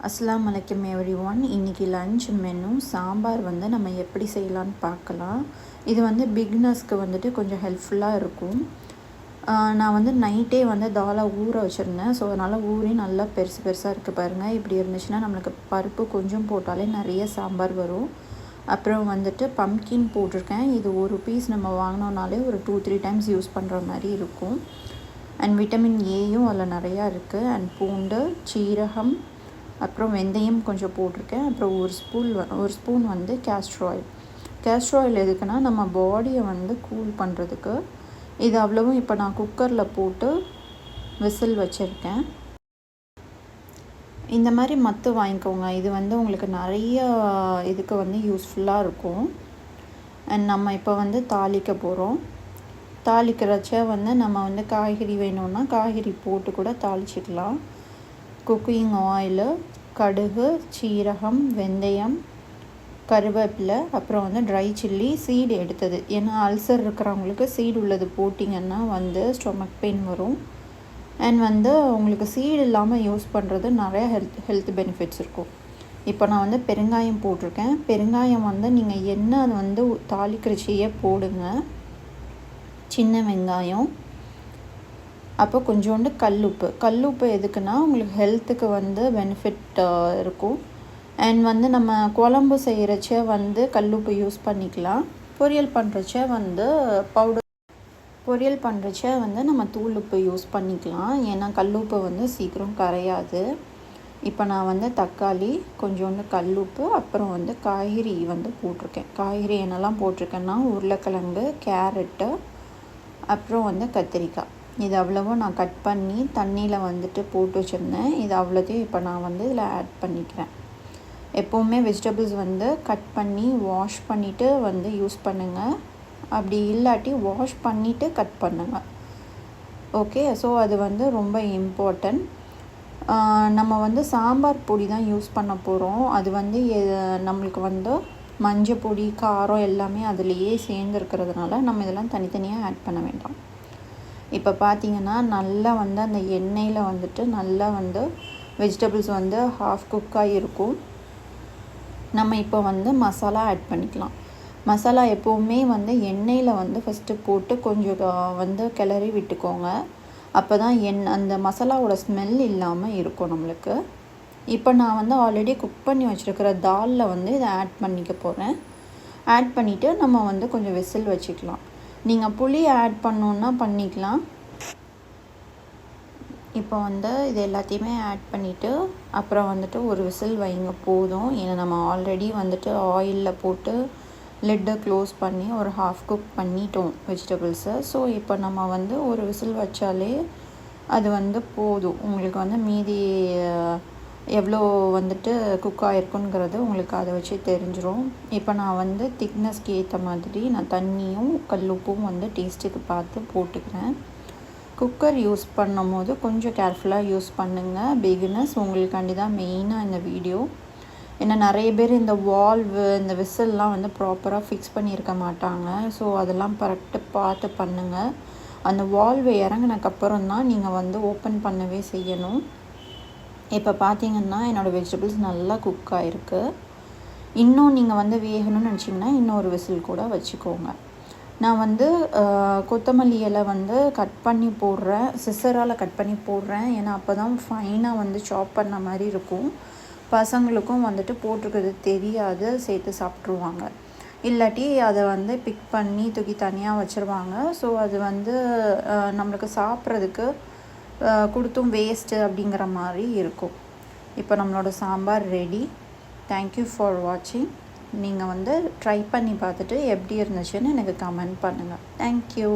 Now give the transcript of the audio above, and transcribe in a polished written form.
அஸ்ஸலாமு அலைக்கும் எவ்ரிஒன். இன்றைக்கி லன்ச் மெனு சாம்பார் வந்து நம்ம எப்படி செய்யலான்னு பார்க்கலாம். இது வந்து பிகினர்ஸ்க்கு வந்துட்டு கொஞ்சம் ஹெல்ப்ஃபுல்லாக இருக்கும். நான் வந்து நைட்டே வந்து தாலை ஊற வச்சுருந்தேன். ஸோ அதனால் ஊறி நல்லா பெருசு பெருசாக இருக்குது பாருங்கள். இப்படி இருந்துச்சுன்னா நம்மளுக்கு பருப்பு கொஞ்சம் போட்டாலே நிறைய சாம்பார் வரும். அப்புறம் வந்துட்டு பம்கின் போட்டிருக்கேன். இது ஒரு பீஸ் நம்ம வாங்கினோன்னாலே ஒரு 2-3 டைம்ஸ் யூஸ் பண்ணுற மாதிரி இருக்கும். அண்ட் விட்டமின் ஏயும் அதில் நிறையா இருக்குது. அண்ட் பூண்டு, சீரகம், அப்புறம் வெந்தயம் கொஞ்சம் போட்டிருக்கேன். அப்புறம் ஒரு ஸ்பூன் வந்து கேஸ்டர் ஆயில் எதுக்குன்னா நம்ம பாடியை வந்து கூல் பண்ணுறதுக்கு. இது அவ்வளவும் இப்போ நான் குக்கரில் போட்டு விசில் வச்சுருக்கேன். இந்த மாதிரி மத்து வாங்கிக்கோங்க. இது வந்து உங்களுக்கு நிறைய இதுக்கு வந்து யூஸ்ஃபுல்லாக இருக்கும். அண்ட் நம்ம இப்போ வந்து தாளிக்க போகிறோம். தாளிக்கிறச்ச வந்து நம்ம வந்து காய்கறி வேணும்னா காய்கறி போட்டு கூட தாளிச்சிக்கலாம். குக்கிங் ஆயிலு, கடுகு, சீரகம், வெந்தயம், கருவேப்பிலை, அப்புறம் வந்து ட்ரை சில்லி, சீடு எடுத்தது. ஏன்னா அல்சர் இருக்கிறவங்களுக்கு சீடு உள்ளது போட்டிங்கன்னா வந்து ஸ்டொமக் பெயின் வரும். அண்ட் வந்து உங்களுக்கு சீடு இல்லாமல் யூஸ் பண்ணுறது நிறைய ஹெல்த் பெனிஃபிட்ஸ் இருக்கும். இப்போ நான் வந்து பெருங்காயம் போட்டிருக்கேன். பெருங்காயம் வந்து நீங்கள் எண்ணெய் வந்து தாளிக்கிறச்சியே போடுங்க. சின்ன வெங்காயம், அப்போ கொஞ்சோண்டு கல்லுப்பு எதுக்குன்னா உங்களுக்கு ஹெல்த்துக்கு வந்து பெனிஃபிட் இருக்கும். அண்ட் வந்து நம்ம குழம்பு செய்கிறச்ச வந்து கல்லுப்பு யூஸ் பண்ணிக்கலாம். பொரியல் பண்ணுறச்ச வந்து நம்ம தூள் உப்பு யூஸ் பண்ணிக்கலாம். ஏன்னா கல்லுப்பு வந்து சீக்கிரம் கரையாது. இப்போ நான் வந்து தக்காளி, கொஞ்சோண்டு கல்லுப்பு, அப்புறம் வந்து காய்கறி வந்து போட்டிருக்கேன். காய்கறி என்னெல்லாம் போட்டிருக்கேன்னா உருளைக்கிழங்கு, கேரட்டு, அப்புறம் வந்து கத்திரிக்காய். இது அவ்வளவும் நான் கட் பண்ணி தண்ணியில் வந்துட்டு போட்டு வச்சுருந்தேன். இது அவ்வளோத்தையும் இப்போ நான் வந்து இதில் ஆட் பண்ணிக்கிறேன். எப்போவுமே வெஜிடபிள்ஸ் வந்து கட் பண்ணி வாஷ் பண்ணிவிட்டு வந்து யூஸ் பண்ணுங்கள். அப்படி இல்லாட்டி வாஷ் பண்ணிவிட்டு கட் பண்ணுங்கள். ஓகே, ஸோ அது வந்து ரொம்ப இம்பார்ட்டன்ட். நம்ம வந்து சாம்பார் பொடி தான் யூஸ் பண்ண போகிறோம். அது வந்து நம்மளுக்கு வந்து மஞ்சள் பொடி, காரம் எல்லாமே அதுலேயே சேர்ந்துருக்கிறதுனால நம்ம இதெல்லாம் தனித்தனியாக ஆட் பண்ண வேண்டாம். இப்போ பார்த்திங்கன்னா நல்லா வந்து அந்த எண்ணெயில் வந்துட்டு நல்லா வந்து வெஜிடபிள்ஸ் வந்து ஹாஃப் குக்காக இருக்கும். நம்ம இப்போ வந்து மசாலா ஆட் பண்ணிக்கலாம். மசாலா எப்போவுமே வந்து எண்ணெயில் வந்து ஃபஸ்ட்டு போட்டு கொஞ்சம் வந்து கிளறி விட்டுக்கோங்க. அப்போ தான் அந்த மசாலாவோட ஸ்மெல் இல்லாமல் இருக்கும் நம்மளுக்கு. இப்போ நான் வந்து ஆல்ரெடி குக் பண்ணி வச்சுருக்கிற தாலில் வந்து இதை ஆட் பண்ணிக்க போகிறேன். ஆட் பண்ணிவிட்டு நம்ம வந்து கொஞ்சம் விசில் வச்சுக்கலாம். நீங்கள் புளி ஆட் பண்ணோன்னா பண்ணிக்கலாம். இப்போ வந்து இது எல்லாத்தையுமே ஆட் பண்ணிவிட்டு அப்புறம் வந்துட்டு ஒரு விசில் வைங்க போதும். ஏன்னா நம்ம ஆல்ரெடி வந்துட்டு ஆயிலில் போட்டு லிட்டை க்ளோஸ் பண்ணி ஒரு ஹாஃப் குக் பண்ணிட்டோம் வெஜிடபிள்ஸை. ஸோ இப்போ நம்ம வந்து ஒரு விசில் வச்சாலே அது வந்து போதும். உங்களுக்கு வந்து மீதி எவ்வளோ வந்துட்டு குக் ஆகிருக்குங்கிறது உங்களுக்கு அதை வச்சு தெரிஞ்சிடும். இப்போ நான் வந்து திக்னஸ்க்கு ஏற்ற மாதிரி நான் தண்ணியும் கல்லுப்பும் வந்து டேஸ்ட்டுக்கு பார்த்து போட்டுக்கிறேன். குக்கர் யூஸ் பண்ணும் போது கொஞ்சம் கேர்ஃபுல்லாக யூஸ் பண்ணுங்கள். பிகினர்ஸ் உங்களுக்காண்டி தான் மெயினாக இந்த வீடியோ. ஏன்னா நிறைய பேர் இந்த வால்வு, இந்த விசில்லாம் வந்து ப்ராப்பராக ஃபிக்ஸ் பண்ணியிருக்க மாட்டாங்க. ஸோ அதெல்லாம் கரெக்டாக பார்த்து பண்ணுங்கள். அந்த வால்வு இறங்கினக்கப்புறம் தான் நீங்கள் வந்து ஓப்பன் பண்ணவே செய்யணும். இப்போ பார்த்திங்கன்னா என்னோடய வெஜிடபிள்ஸ் நல்லா குக் ஆகிருக்கு. இன்னும் நீங்கள் வந்து வேகணும்னு நினச்சிங்கன்னா இன்னொரு விசில் கூட வச்சுக்கோங்க. நான் வந்து கொத்தமல்லி இலை வந்து கட் பண்ணி போடுறேன். சிசரால் கட் பண்ணி போடுறேன். ஏன்னா அப்போ தான் ஃபைனாக வந்து சாப் பண்ண மாதிரி இருக்கும். பசங்களுக்கும் வந்துட்டு போட்டிருக்கிறது தெரியாது, சேர்த்து சாப்பிட்ருவாங்க. இல்லாட்டி அதை வந்து பிக் பண்ணி தூக்கி தனியாக வச்சுருவாங்க. ஸோ அது வந்து நம்மளுக்கு சாப்பிட்றதுக்கு கொடுத்தும் வேஸ்ட்டு அப்படிங்கிற மாதிரி இருக்கும். இப்போ நம்மளோட சாம்பார் ரெடி. தேங்க்யூ ஃபார் வாட்சிங். நீங்கள் வந்து ட்ரை பண்ணி பார்த்துட்டு எப்படி இருந்துச்சுன்னு எனக்கு கமெண்ட் பண்ணுங்கள். தேங்க்யூ.